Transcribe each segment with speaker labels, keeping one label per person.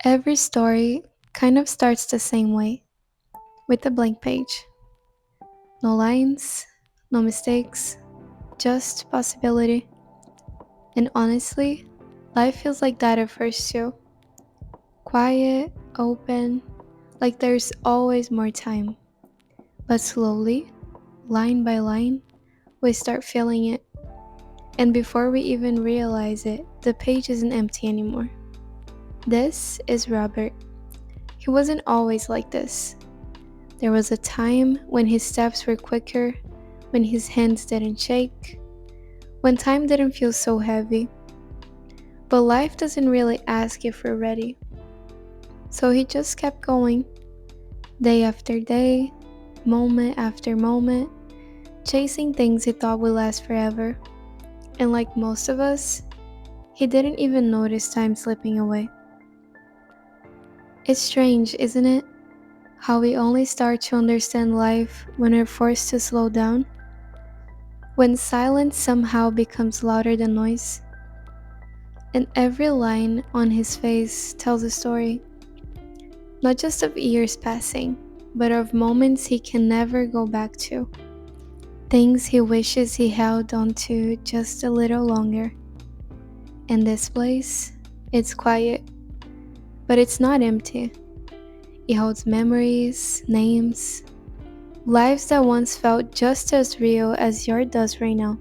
Speaker 1: Every story kind of starts the same way, with a blank page. No lines, no mistakes, just possibility. And honestly, life feels like that at first too. Quiet, open, like there's always more time. But slowly, line by line, we start feeling it. And before we even realize it, the page isn't empty anymore. This is Robert. He wasn't always like this. There was a time when his steps were quicker, when his hands didn't shake, when time didn't feel so heavy. But life doesn't really ask if we're ready. So he just kept going, day after day, moment after moment, chasing things he thought would last forever. And like most of us, he didn't even notice time slipping away. It's strange, isn't it? How we only start to understand life when we're forced to slow down, when silence somehow becomes louder than noise. And every line on his face tells a story, not just of years passing, but of moments he can never go back to. Things he wishes he held on to just a little longer. In this place, it's quiet, but it's not empty. It holds memories, names, lives that once felt just as real as yours does right now.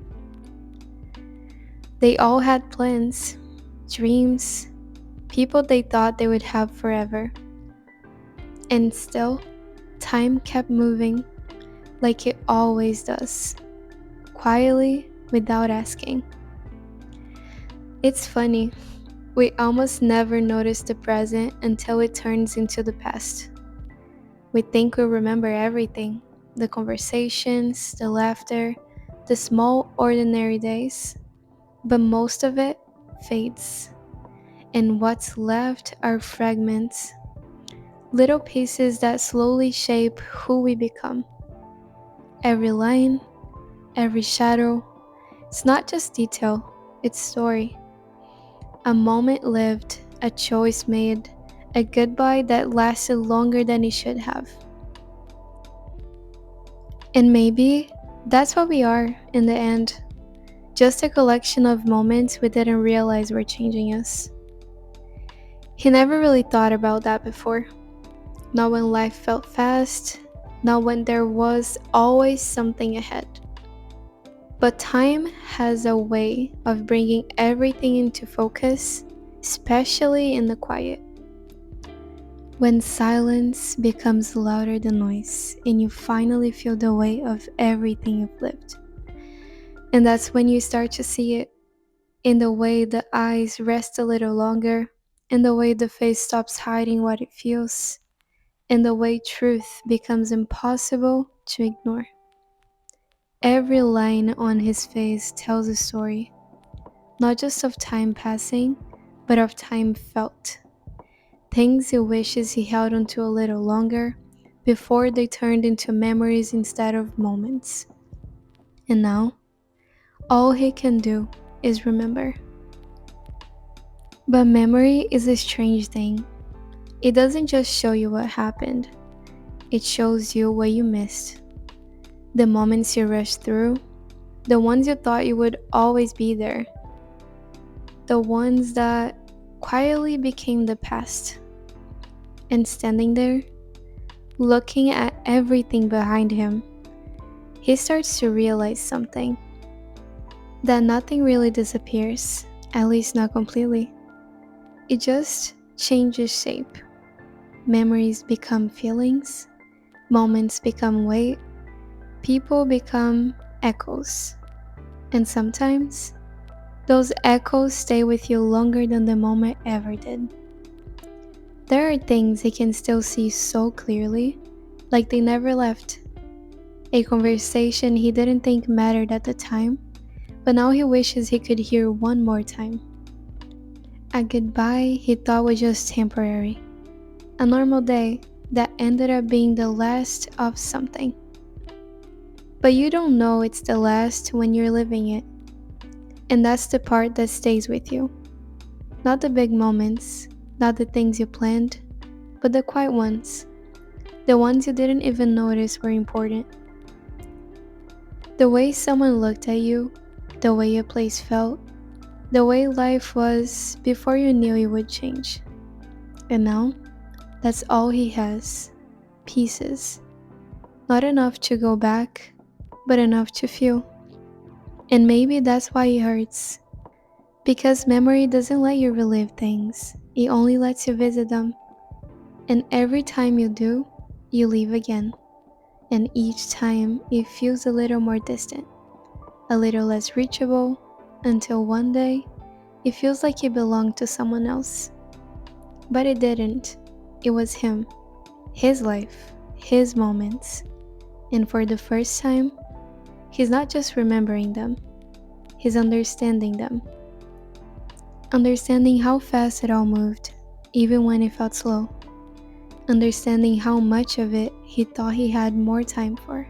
Speaker 1: They all had plans, dreams, people they thought they would have forever. And still, time kept moving like it always does, quietly, without asking. It's funny, we almost never notice the present until it turns into the past. We think we remember everything, the conversations, the laughter, the small ordinary days, but most of it fades. And what's left are fragments, little pieces that slowly shape who we become. Every line, every shadow, it's not just detail, it's story. A moment lived, a choice made, a goodbye that lasted longer than it should have. And maybe that's what we are in the end, just a collection of moments we didn't realize were changing us. He never really thought about that before. Not when life felt fast, not when there was always something ahead. But time has a way of bringing everything into focus, especially in the quiet. When silence becomes louder than noise and you finally feel the weight of everything you've lived. And that's when you start to see it in the way the eyes rest a little longer, in the way the face stops hiding what it feels, in the way truth becomes impossible to ignore. Every line on his face tells a story, not just of time passing, but of time felt. Things he wishes he held onto a little longer before they turned into memories instead of moments. And now, all he can do is remember. But memory is a strange thing. It doesn't just show you what happened, it shows you what you missed. The moments you rushed through, the ones you thought you would always be there, the ones that quietly became the past. And standing there, looking at everything behind him, he starts to realize something, that nothing really disappears, at least not completely. It just changes shape. Memories become feelings, moments become weight, people become echoes. And sometimes, those echoes stay with you longer than the moment ever did. There are things he can still see so clearly, like they never left. A conversation he didn't think mattered at the time, but now he wishes he could hear one more time. A goodbye he thought was just temporary. A normal day that ended up being the last of something. But you don't know it's the last when you're living it. And that's the part that stays with you. Not the big moments, Not the things you planned, but the quiet ones. The ones you didn't even notice were important. The way someone looked at you, the way a place felt, the way life was before you knew it would change. And now, that's all he has. Pieces. Not enough to go back, but enough to feel. And maybe that's why it hurts. Because memory doesn't let you relive things, it only lets you visit them. And every time you do, you leave again. And each time it feels a little more distant, a little less reachable, until one day it feels like it belonged to someone else. But it didn't. It was him, his life, his moments. And for the first time, he's not just remembering them, he's understanding them. Understanding how fast it all moved, even when it felt slow. Understanding how much of it he thought he had more time for.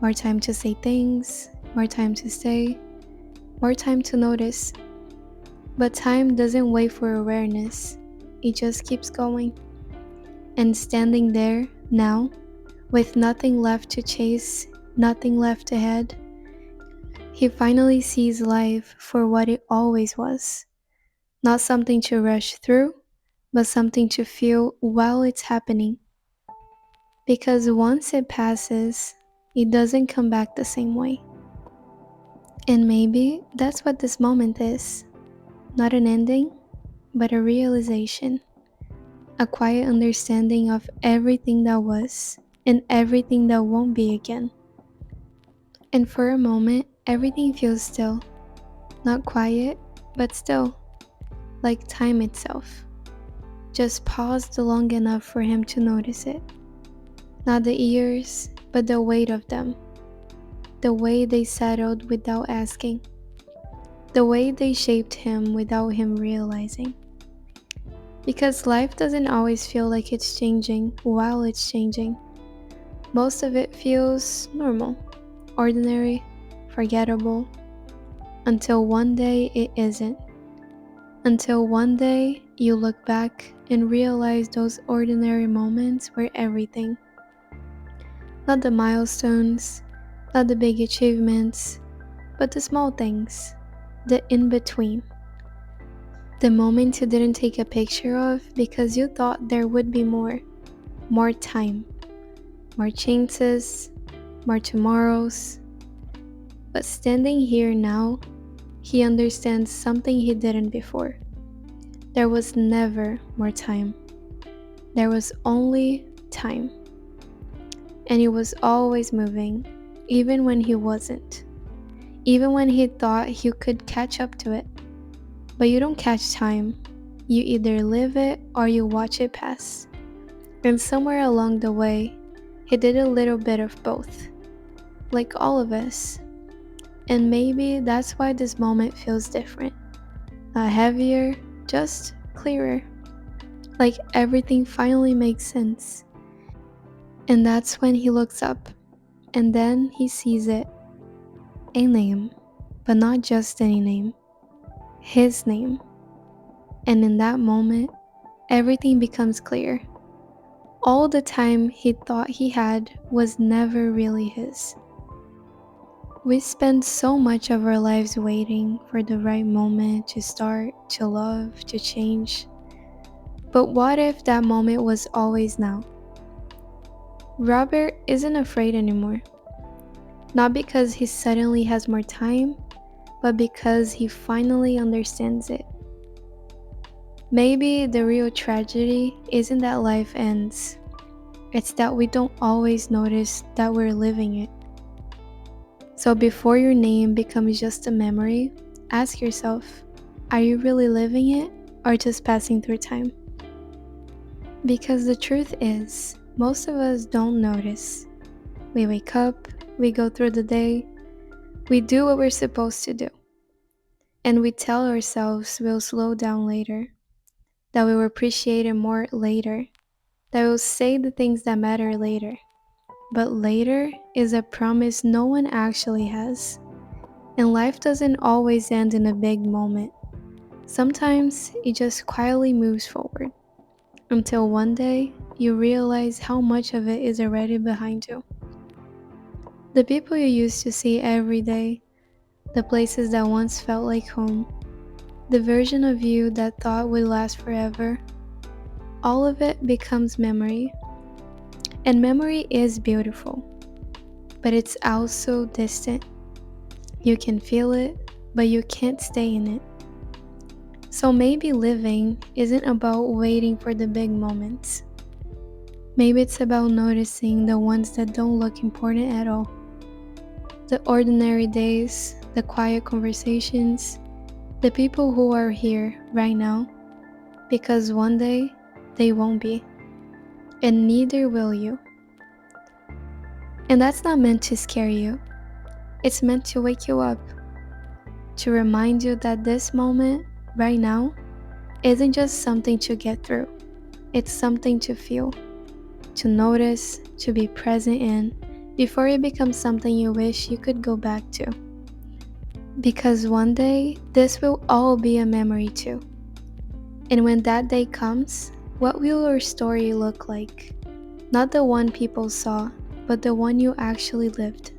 Speaker 1: More time to say things, more time to stay, more time to notice. But time doesn't wait for awareness, it just keeps going. And standing there, now, with nothing left to chase, nothing left ahead, he finally sees life for what it always was. Not something to rush through, but something to feel while it's happening. Because once it passes, it doesn't come back the same way. And maybe that's what this moment is. Not an ending, but a realization. A quiet understanding of everything that was and everything that won't be again. And for a moment, everything feels still. Not quiet, but still, like time itself. Just paused long enough for him to notice it. Not the years, but the weight of them. The way they settled without asking. The way they shaped him without him realizing. Because life doesn't always feel like it's changing while it's changing. Most of it feels normal, ordinary, forgettable, until one day it isn't. Until one day you look back and realize those ordinary moments were everything. Not the milestones, not the big achievements, but the small things, the in-between. The moments you didn't take a picture of because you thought there would be more time, more chances, more tomorrows. But standing here now, he understands something he didn't before. There was never more time. There was only time. And it was always moving, even when he wasn't. Even when he thought he could catch up to it. But you don't catch time. You either live it or you watch it pass. And somewhere along the way, he did a little bit of both. Like all of us. And maybe that's why this moment feels different. Not heavier, just clearer. Like everything finally makes sense. And that's when he looks up. And then he sees it. A name. But not just any name. His name. And in that moment, everything becomes clear. All the time he thought he had was never really his. We spend so much of our lives waiting for the right moment to start, to love, to change. But what if that moment was always now? Robert isn't afraid anymore. Not because he suddenly has more time, but because he finally understands it. Maybe the real tragedy isn't that life ends. It's that we don't always notice that we're living it. So before your name becomes just a memory, ask yourself, are you really living it or just passing through time? Because the truth is, most of us don't notice. We wake up, we go through the day, we do what we're supposed to do. And we tell ourselves we'll slow down later, that we will appreciate it more later, that we'll say the things that matter later. But later is a promise no one actually has. And life doesn't always end in a big moment. Sometimes it just quietly moves forward until one day you realize how much of it is already behind you. The people you used to see every day, the places that once felt like home, the version of you that thought would last forever, all of it becomes memory. And memory is beautiful, but it's also distant. You can feel it, but you can't stay in it. So maybe living isn't about waiting for the big moments. Maybe it's about noticing the ones that don't look important at all. The ordinary days, the quiet conversations, the people who are here right now, because one day they won't be, and neither will you. And that's not meant to scare you, it's meant to wake you up, to remind you that this moment, right now, isn't just something to get through, it's something to feel, to notice, to be present in, before it becomes something you wish you could go back to. Because one day, this will all be a memory too. And when that day comes, what will your story look like? Not the one people saw, but the one you actually lived.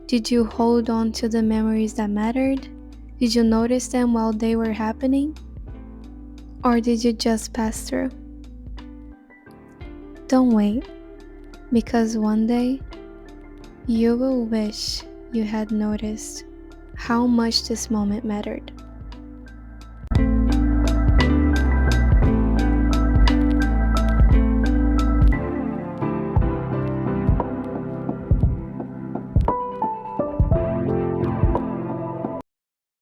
Speaker 1: Did you hold on to the memories that mattered? Did you notice them while they were happening? Or did you just pass through? Don't wait, because one day you will wish you had noticed how much this moment mattered.